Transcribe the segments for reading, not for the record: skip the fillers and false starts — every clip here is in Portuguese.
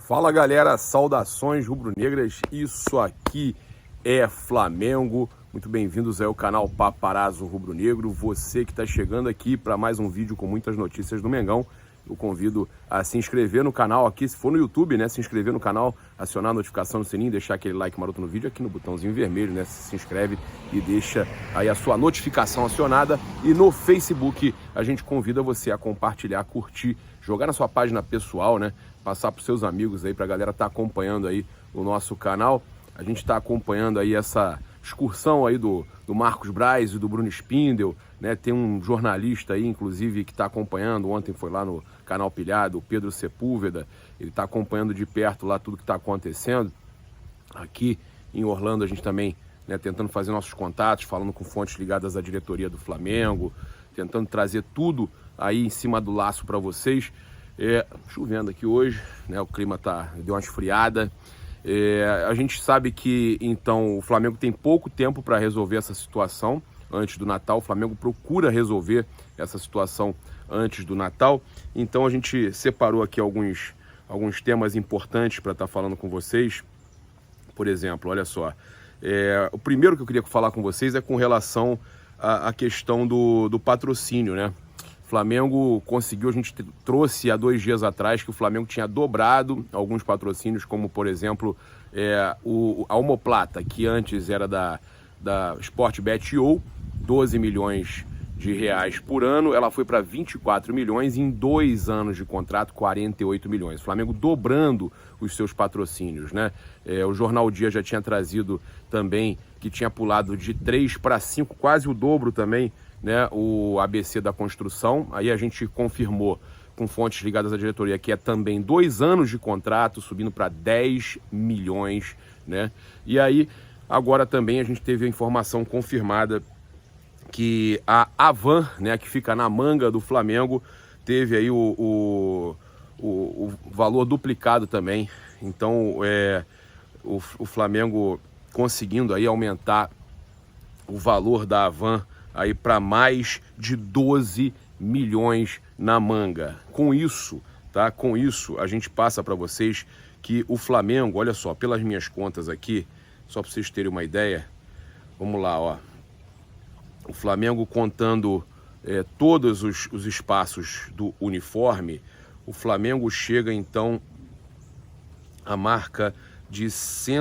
Fala galera, saudações rubro-negras, isso aqui é Flamengo, muito bem-vindos ao canal Paparazzo Rubro-Negro. Você que está chegando aqui para mais um vídeo com muitas notícias do Mengão, eu convido a se inscrever no canal aqui, se for no YouTube, né, se inscrever no canal, acionar a notificação no sininho, deixar aquele like maroto no vídeo aqui no botãozinho vermelho, né, se inscreve e deixa aí a sua notificação acionada. E no Facebook a gente convida você a compartilhar, curtir, jogar na sua página pessoal, né, passar para os seus amigos aí, para a galera estar acompanhando aí o nosso canal. A gente está acompanhando aí essa excursão aí do Marcos Braz e do Bruno Spindel, né? Tem um jornalista aí, inclusive, que está acompanhando, ontem foi lá no canal Pilhado, o Pedro Sepúlveda, ele está acompanhando de perto lá tudo que está acontecendo. Aqui em Orlando a gente também, né, tentando fazer nossos contatos, falando com fontes ligadas à diretoria do Flamengo, tentando trazer tudo aí em cima do laço para vocês. Chovendo aqui hoje, né? O clima deu uma esfriada. A gente sabe que então o Flamengo tem pouco tempo para resolver essa situação antes do Natal. O Flamengo procura resolver essa situação antes do Natal. Então a gente separou aqui alguns temas importantes para estar falando com vocês. Por exemplo, olha só, o primeiro que eu queria falar com vocês é com relação à questão do patrocínio, né? O Flamengo conseguiu, a gente trouxe há 2 dias atrás que o Flamengo tinha dobrado alguns patrocínios, como por exemplo a Omoplata, que antes era da Sportbet.io, 12 milhões de reais por ano, ela foi para 24 milhões em 2 anos de contrato, 48 milhões. O Flamengo dobrando os seus patrocínios, né? O Jornal O Dia já tinha trazido também que tinha pulado de 3 para 5, quase o dobro também, né, o ABC da construção. Aí a gente confirmou com fontes ligadas à diretoria que é também 2 anos de contrato, subindo para 10 milhões, né? E aí agora também a gente teve a informação confirmada que a Havan, né, que fica na manga do Flamengo, teve aí o valor duplicado também. Então o Flamengo conseguindo aí aumentar o valor da Havan aí para mais de 12 milhões na manga. Com isso, tá? Com isso, a gente passa para vocês que o Flamengo, olha só, pelas minhas contas aqui, só para vocês terem uma ideia, vamos lá, ó. O Flamengo contando todos os espaços do uniforme, o Flamengo chega então a marca de são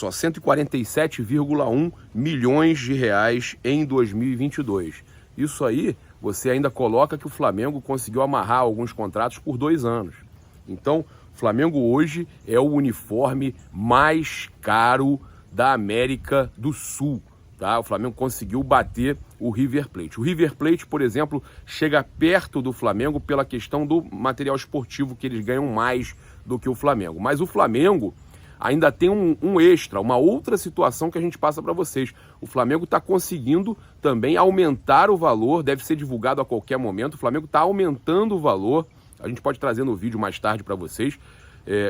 147,1 milhões de reais em 2022. Isso aí, você ainda coloca que o Flamengo conseguiu amarrar alguns contratos por 2 anos. Então, o Flamengo hoje é o uniforme mais caro da América do Sul, tá? O Flamengo conseguiu bater o River Plate. O River Plate, por exemplo, chega perto do Flamengo pela questão do material esportivo, que eles ganham mais do que o Flamengo. Mas o Flamengo ainda tem um extra, uma outra situação que a gente passa para vocês. O Flamengo está conseguindo também aumentar o valor, deve ser divulgado a qualquer momento. O Flamengo está aumentando o valor, a gente pode trazer no vídeo mais tarde para vocês.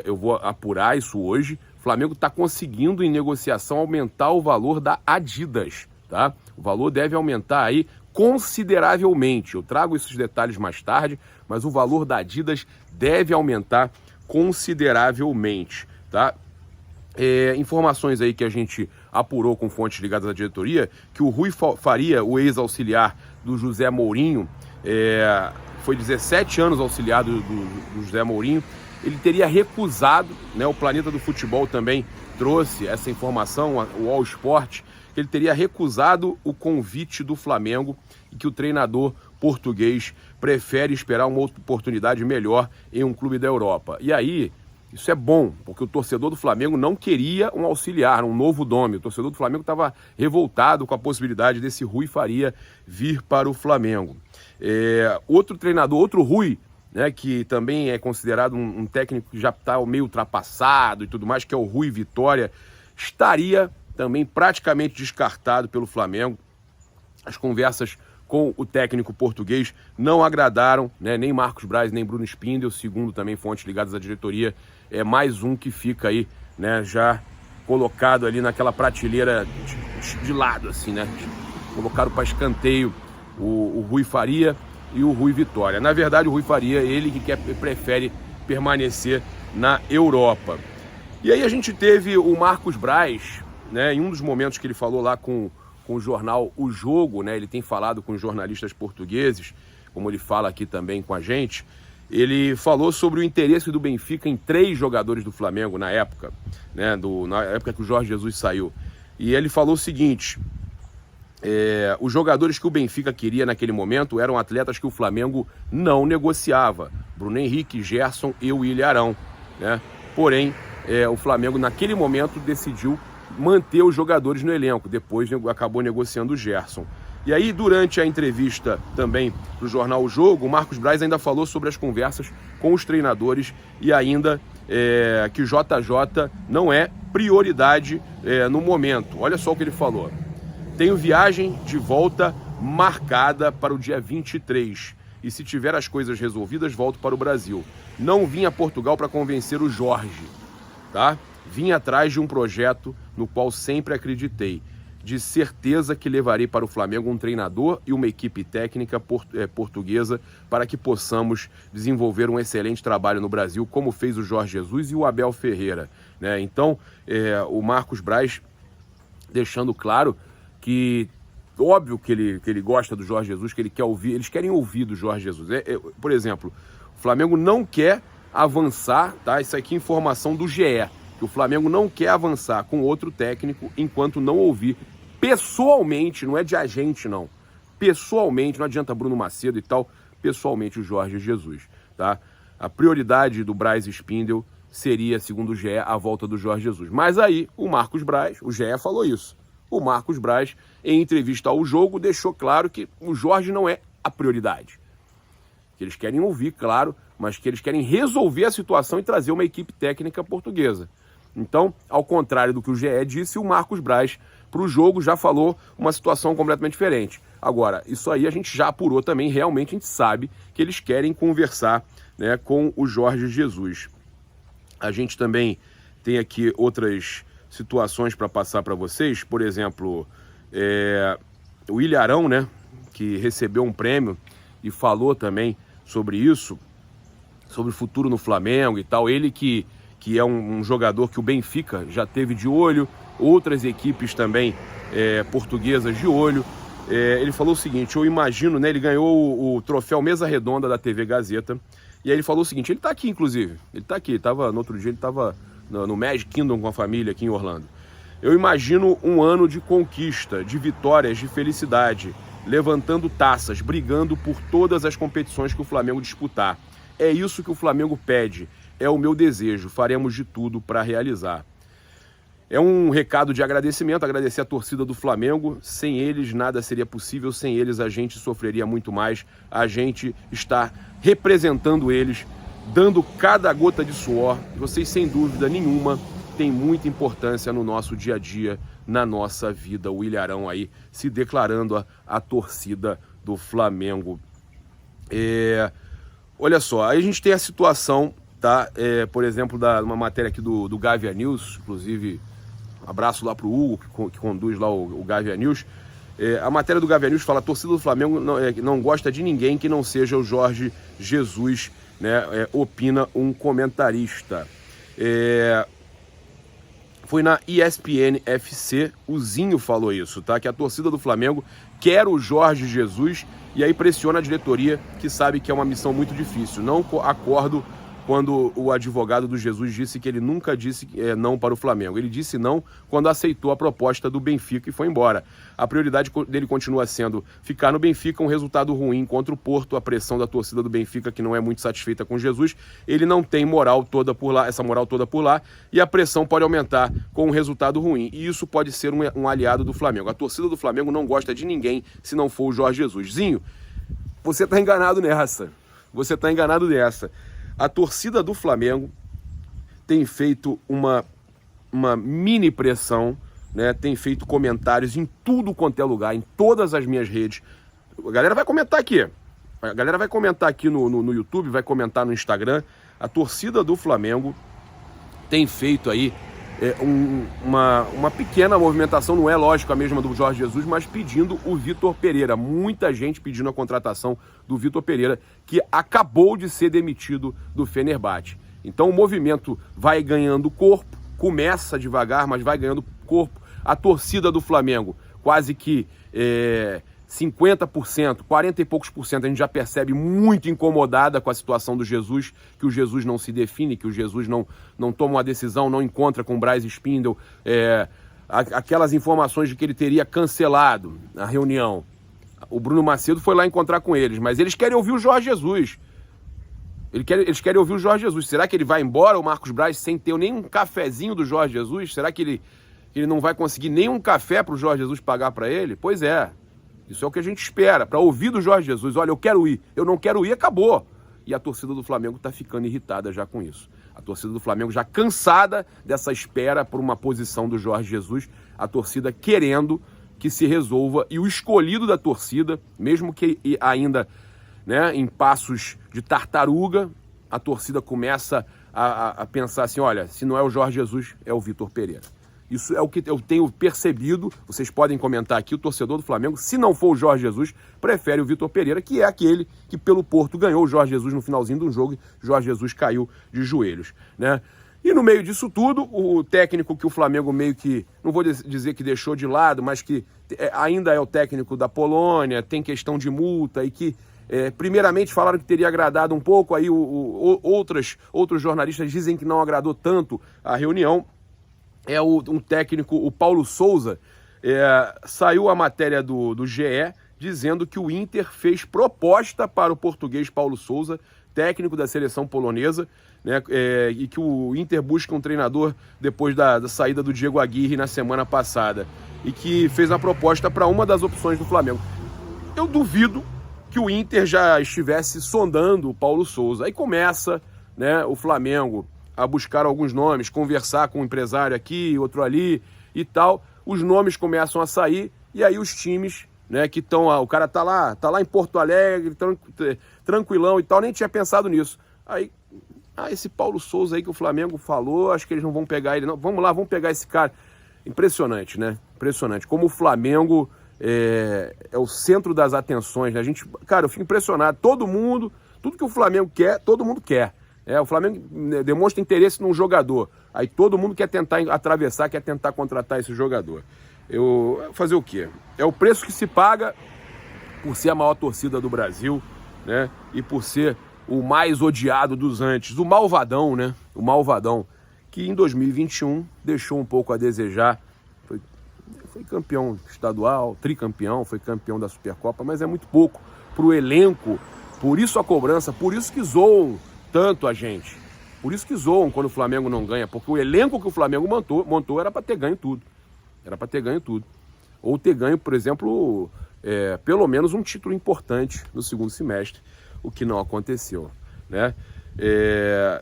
Eu vou apurar isso hoje. O Flamengo está conseguindo, em negociação, aumentar o valor da Adidas, tá? O valor deve aumentar aí consideravelmente. Eu trago esses detalhes mais tarde, mas o valor da Adidas deve aumentar consideravelmente, tá? Informações aí que a gente apurou com fontes ligadas à diretoria, que o Rui Faria, o ex-auxiliar do José Mourinho, foi 17 anos auxiliado do José Mourinho, ele teria recusado, né, o Planeta do Futebol também trouxe essa informação, o All Sport, que ele teria recusado o convite do Flamengo e que o treinador português prefere esperar uma outra oportunidade melhor em um clube da Europa. E aí, isso é bom, porque o torcedor do Flamengo não queria um auxiliar, um novo nome. O torcedor do Flamengo estava revoltado com a possibilidade desse Rui Faria vir para o Flamengo. Outro treinador, outro Rui, né, que também é considerado um técnico que já está meio ultrapassado e tudo mais, que é o Rui Vitória, estaria também praticamente descartado pelo Flamengo. As conversas com o técnico português não agradaram, né, nem Marcos Braz, nem Bruno Spindel, segundo também fontes ligadas à diretoria. É mais um que fica aí, né, já colocado ali naquela prateleira de lado, assim, né? Colocaram para escanteio o Rui Faria. e o Rui Vitória. Na verdade, o Rui Faria, ele que prefere permanecer na Europa. E aí a gente teve o Marcos Braz, né, em um dos momentos que ele falou lá com o jornal O Jogo, né, ele tem falado com os jornalistas portugueses, como ele fala aqui também com a gente, ele falou sobre o interesse do Benfica em 3 jogadores do Flamengo na época, né, na época que o Jorge Jesus saiu. E ele falou o seguinte: os jogadores que o Benfica queria naquele momento eram atletas que o Flamengo não negociava. Bruno Henrique, Gerson e o Ilharão, né? Porém, o Flamengo naquele momento decidiu manter os jogadores no elenco, depois acabou negociando o Gerson. E aí, durante a entrevista também para o jornal O Jogo, o Marcos Braz ainda falou sobre as conversas com os treinadores e ainda que o JJ não é prioridade no momento. Olha só o que ele falou: tenho viagem de volta marcada para o dia 23 e se tiver as coisas resolvidas, volto para o Brasil. Não vim a Portugal para convencer o Jorge, tá? Vim atrás de um projeto no qual sempre acreditei. De certeza que levarei para o Flamengo um treinador e uma equipe técnica portuguesa para que possamos desenvolver um excelente trabalho no Brasil, como fez o Jorge Jesus e o Abel Ferreira, né? Então, o Marcos Braz deixando claro que, óbvio que ele gosta do Jorge Jesus, que ele quer ouvir, eles querem ouvir do Jorge Jesus. Por exemplo, o Flamengo não quer avançar, tá? Isso aqui é informação do GE. Que o Flamengo não quer avançar com outro técnico enquanto não ouvir pessoalmente, não é de agente não, pessoalmente, não adianta Bruno Macedo e tal, pessoalmente o Jorge Jesus, tá? A prioridade do Braz Spindel seria, segundo o GE, a volta do Jorge Jesus. Mas aí o Marcos Braz, o GE falou isso, o Marcos Braz, em entrevista ao Jogo, deixou claro que o Jorge não é a prioridade. Que eles querem ouvir, claro, mas que eles querem resolver a situação e trazer uma equipe técnica portuguesa. Então, ao contrário do que o GE disse, o Marcos Braz, para o Jogo, já falou uma situação completamente diferente. Agora, isso aí a gente já apurou também, realmente a gente sabe que eles querem conversar, né, com o Jorge Jesus. A gente também tem aqui outras situações para passar para vocês, por exemplo, o Ilharão, né, que recebeu um prêmio e falou também sobre isso, sobre o futuro no Flamengo e tal, ele que é um jogador que o Benfica já teve de olho, outras equipes também portuguesas de olho. Ele falou o seguinte, eu imagino, né, ele ganhou o troféu Mesa Redonda da TV Gazeta, e aí ele falou o seguinte, ele está aqui inclusive, ele está aqui, no outro dia ele estava no Magic Kingdom com a família aqui em Orlando. Eu imagino um ano de conquista, de vitórias, de felicidade, levantando taças, brigando por todas as competições que o Flamengo disputar. É isso que o Flamengo pede. É o meu desejo, faremos de tudo para realizar. É um recado de agradecimento, agradecer a torcida do Flamengo. Sem eles nada seria possível, sem eles a gente sofreria muito mais. A gente está representando eles, dando cada gota de suor. Vocês, sem dúvida nenhuma, têm muita importância no nosso dia a dia, na nossa vida. O Ilharão aí se declarando a torcida do Flamengo. Olha só, aí a gente tem a situação, tá? Por exemplo, uma matéria aqui do Gavia News, inclusive, um abraço lá para o Hugo, que conduz lá o Gavia News. A matéria do Gavia News fala: a torcida do Flamengo não gosta de ninguém que não seja o Jorge Jesus, né? Opina um comentarista. Foi na ESPN FC, o Zinho falou isso, tá? Que a torcida do Flamengo quer o Jorge Jesus e aí pressiona a diretoria, que sabe que é uma missão muito difícil. Não acordo quando o advogado do Jesus disse que ele nunca disse não para o Flamengo. Ele disse não quando aceitou a proposta do Benfica e foi embora. A prioridade dele continua sendo ficar no Benfica, um resultado ruim contra o Porto, a pressão da torcida do Benfica, que não é muito satisfeita com Jesus. Ele não tem moral toda por lá, essa moral toda por lá, e a pressão pode aumentar com um resultado ruim. E isso pode ser um aliado do Flamengo. A torcida do Flamengo não gosta de ninguém se não for o Jorge Jesus. Zinho, você está enganado nessa. Você está enganado nessa. A torcida do Flamengo tem feito uma mini pressão, né? Tem feito comentários em tudo quanto é lugar, em todas as minhas redes. A galera vai comentar aqui. A galera vai comentar aqui no YouTube, vai comentar no Instagram. A torcida do Flamengo tem feito aí uma pequena movimentação, não é lógico a mesma do Jorge Jesus, mas pedindo o Vitor Pereira. Muita gente pedindo a contratação do Vitor Pereira, que acabou de ser demitido do Fenerbahçe. Então o movimento vai ganhando corpo, começa devagar, mas vai ganhando corpo. A torcida do Flamengo, quase que 50%, 40 e poucos por cento, a gente já percebe muito incomodada com a situação do Jesus, que o Jesus não se define, que o Jesus não toma uma decisão, não encontra com o Braz Spindl, aquelas informações de que ele teria cancelado a reunião. O Bruno Macedo foi lá encontrar com eles, mas eles querem ouvir o Jorge Jesus. Eles querem ouvir o Jorge Jesus. Será que ele vai embora, o Marcos Braz, sem ter nem um cafezinho do Jorge Jesus? Será que ele não vai conseguir nem um café para o Jorge Jesus pagar para ele? Pois é. Isso é o que a gente espera, para ouvir do Jorge Jesus. Olha, eu quero ir, eu não quero ir, acabou. E a torcida do Flamengo está ficando irritada já com isso. A torcida do Flamengo já cansada dessa espera por uma posição do Jorge Jesus. A torcida querendo que se resolva. E o escolhido da torcida, mesmo que ainda, né, em passos de tartaruga, a torcida começa a pensar assim, olha, se não é o Jorge Jesus, é o Vitor Pereira. Isso é o que eu tenho percebido. Vocês podem comentar aqui, o torcedor do Flamengo, se não for o Jorge Jesus, prefere o Vitor Pereira, que é aquele que pelo Porto ganhou o Jorge Jesus no finalzinho de um jogo, e Jorge Jesus caiu de joelhos, né? E no meio disso tudo, o técnico que o Flamengo meio que, não vou dizer que deixou de lado, mas que ainda é o técnico da Polônia, tem questão de multa e que primeiramente falaram que teria agradado um pouco, aí outros jornalistas dizem que não agradou tanto a reunião. Um técnico, o Paulo Souza. Saiu a matéria do GE dizendo que o Inter fez proposta para o português Paulo Souza, técnico da seleção polonesa, né, e que o Inter busca um treinador depois da saída do Diego Aguirre na semana passada, e que fez uma proposta para uma das opções do Flamengo. Eu duvido que o Inter já estivesse sondando o Paulo Souza. Aí começa, né, o Flamengo a buscar alguns nomes, conversar com um empresário aqui, outro ali e tal. Os nomes começam a sair e aí os times, né, que estão lá, o cara tá lá em Porto Alegre, tranquilão e tal, nem tinha pensado nisso. Aí, esse Paulo Souza aí que o Flamengo falou, acho que eles não vão pegar ele não. Vamos lá, vamos pegar esse cara. Impressionante, né? Impressionante. Como o Flamengo é o centro das atenções, né? Cara, eu fico impressionado. Tudo que o Flamengo quer, todo mundo quer. O Flamengo demonstra interesse num jogador. Aí todo mundo quer tentar atravessar, quer tentar contratar esse jogador. Fazer o quê? É o preço que se paga por ser a maior torcida do Brasil, né? E por ser o mais odiado dos antes. O malvadão, né? O malvadão, que em 2021 deixou um pouco a desejar. Foi campeão estadual, tricampeão, foi campeão da Supercopa, mas é muito pouco para o elenco. Por isso a cobrança, por isso que zoam tanto a gente. Por isso que zoam quando o Flamengo não ganha, porque o elenco que o Flamengo montou era para ter ganho tudo. Era para ter ganho tudo. Ou ter ganho, por exemplo, pelo menos um título importante no segundo semestre, o que não aconteceu, né?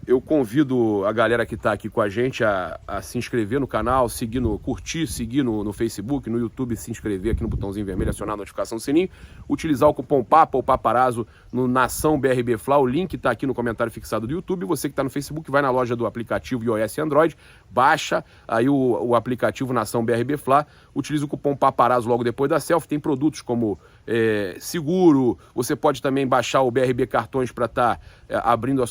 Eu convido a galera que está aqui com a gente a se inscrever no canal, curtir, seguir no Facebook, no YouTube, se inscrever aqui no botãozinho vermelho, acionar a notificação do sininho, utilizar o cupom PAPA ou Paparazzo no Nação BRB Fla, o link está aqui no comentário fixado do YouTube. Você que está no Facebook, vai na loja do aplicativo iOS e Android, baixa aí o aplicativo Nação BRB Fla, utiliza o cupom Paparazzo logo depois da selfie. Tem produtos como seguro, você pode também baixar o BRB Cartões para estar abrindo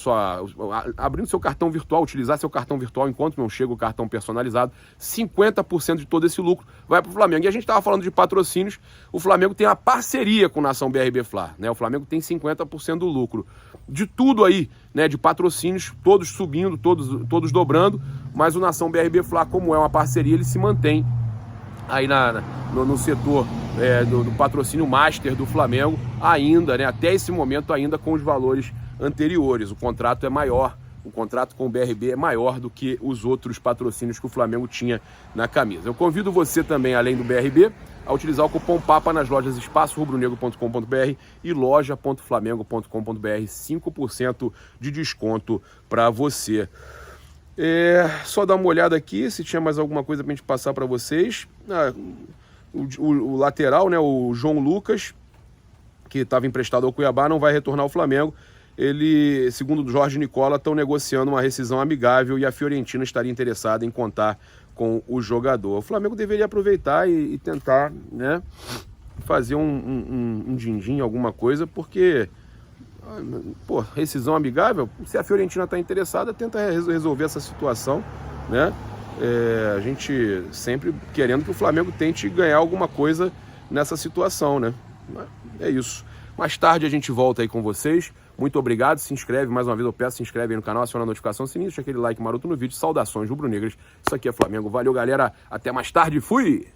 seu cartão virtual, utilizar seu cartão virtual enquanto não chega o cartão personalizado. 50% de todo esse lucro vai para o Flamengo. E a gente estava falando de patrocínios, o Flamengo tem uma parceria com o Nação BRB Fla, né? O Flamengo tem 50% do lucro. De tudo aí, né, de patrocínios, todos subindo, todos dobrando, mas o Nação BRB Fla, como é uma parceria, ele se mantém aí no setor do patrocínio master do Flamengo, ainda, né, até esse momento ainda com os valores anteriores. O contrato é maior, o contrato com o BRB é maior do que os outros patrocínios que o Flamengo tinha na camisa. Eu convido você também, além do BRB, a utilizar o cupom PAPA nas lojas espaçorubronegro.com.br e loja.flamengo.com.br, 5% de desconto para você. Só dar uma olhada aqui, se tinha mais alguma coisa para a gente passar para vocês. O lateral, né, o João Lucas, que estava emprestado ao Cuiabá, não vai retornar ao Flamengo. ele, segundo o Jorge Nicola, estão negociando uma rescisão amigável e a Fiorentina estaria interessada em contar com o jogador. O Flamengo deveria aproveitar e tentar, né, fazer um din-din, alguma coisa, porque, pô, rescisão amigável, se a Fiorentina está interessada, tenta resolver essa situação, né? A gente sempre querendo que o Flamengo tente ganhar alguma coisa nessa situação, né? É isso. Mais tarde a gente volta aí com vocês. Muito obrigado, se inscreve, mais uma vez eu peço, se inscreve aí no canal, aciona a notificação, sininho, deixa aquele like maroto no vídeo. Saudações rubro-negras, isso aqui é Flamengo. Valeu, galera, até mais tarde, fui!